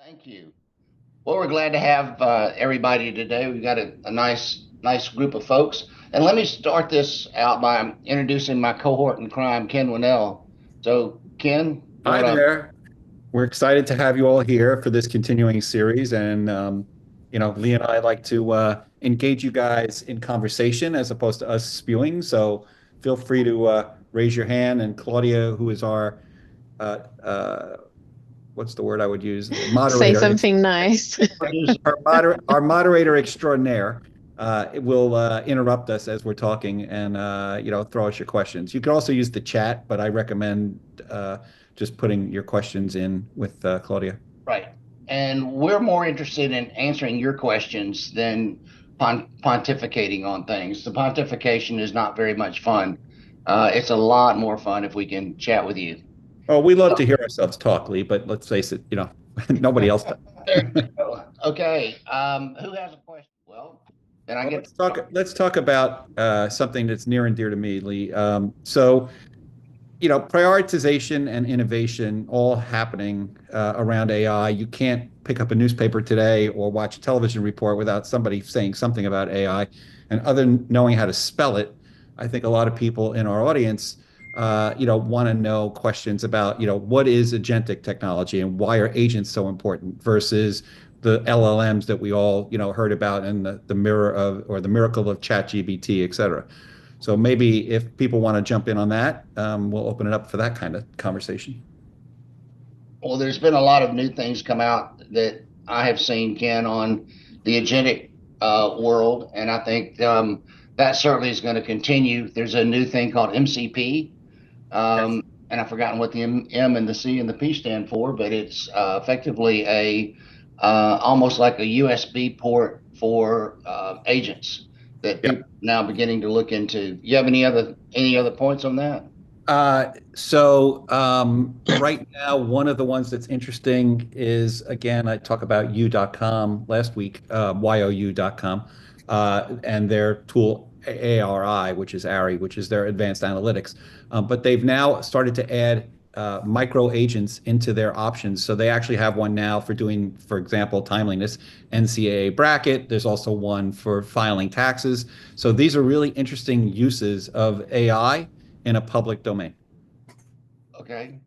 Thank you. Well, we're glad to have everybody today. We've got a nice group of folks. And let me start this out by introducing my cohort in crime, Ken Winell. So, Ken, you Hi want to? there. We're excited to have you all here for this continuing series. And, Lee and I like to engage you guys in conversation as opposed to us spewing. So feel free to raise your hand. And Claudia, who is our, uh, uh, what's the word I would use? Say Moderator. something nice. Our moderator extraordinaire will interrupt us as we're talking and throw us your questions. You can also use the chat, but I recommend just putting your questions in with Claudia. Right. And we're more interested in answering your questions than pontificating on things. The pontification is not very much fun. It's a lot more fun if we can chat with you. Oh, we love to hear ourselves talk, Lee, but let's face it, nobody else does. There you go. Okay. Who has a question? Well, then I Well, get to start. let's talk about something that's near and dear to me, Lee. Prioritization and innovation all happening around AI. You can't pick up a newspaper today or watch a television report without somebody saying something about AI. And other than knowing how to spell it, I think a lot of people in our audience, want to know questions about, what is agentic technology and why are agents so important versus the LLMs that we all, heard about in the mirror of or the miracle of ChatGPT, et cetera. So maybe if people want to jump in on that, we'll open it up for that kind of conversation. Well, there's been a lot of new things come out that I have seen, Ken, on the agentic world, and I think that certainly is going to continue. There's a new thing called MCP, Yes. and I've forgotten what the M and the C and the P stand for, but it's effectively a almost like a USB port for agents that Yeah. people are now beginning to look into. You have any other points on that? Right now, one of the ones that's interesting is, again, I talked about you.com last week, you.com, and their tool ARI, which is ARI, which is their advanced analytics. But they've now started to add micro agents into their options. So they actually have one now for doing, for example, timeliness, NCAA bracket. There's also one for filing taxes. So these are really interesting uses of AI in a public domain. Okay.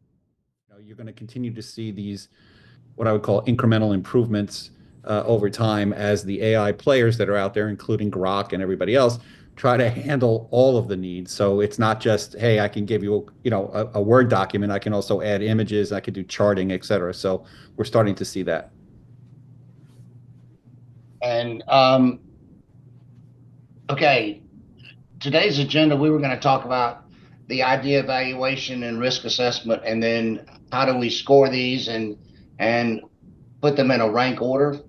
You're going to continue to see these, what I would call incremental improvements over time as the AI players that are out there, including Grok and everybody else, try to handle all of the needs. So it's not just, hey, I can give you, a Word document. I can also add images. I can do charting, et cetera. So we're starting to see that. And okay, today's agenda, we were going to talk about the idea evaluation and risk assessment, and then how do we score these and put them in a rank order,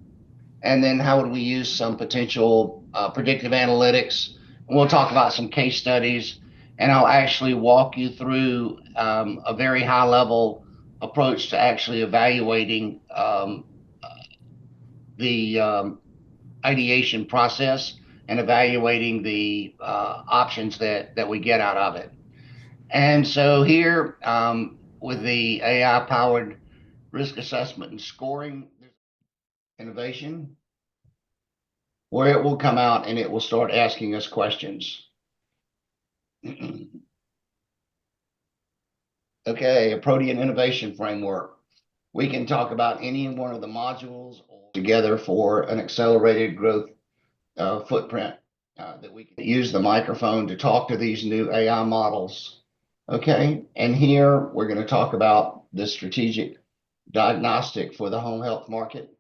and then how would we use some potential predictive analytics. And we'll talk about some case studies, and I'll actually walk you through a very high level approach to actually evaluating the ideation process and evaluating the options that we get out of it. And so here, with the AI powered risk assessment and scoring, innovation, where it will come out and it will start asking us questions. Okay, a protein innovation framework. We can talk about any one of the modules together for an accelerated growth footprint that we can use the microphone to talk to these new AI models. Okay, and here we're going to talk about the strategic diagnostic for the home health market.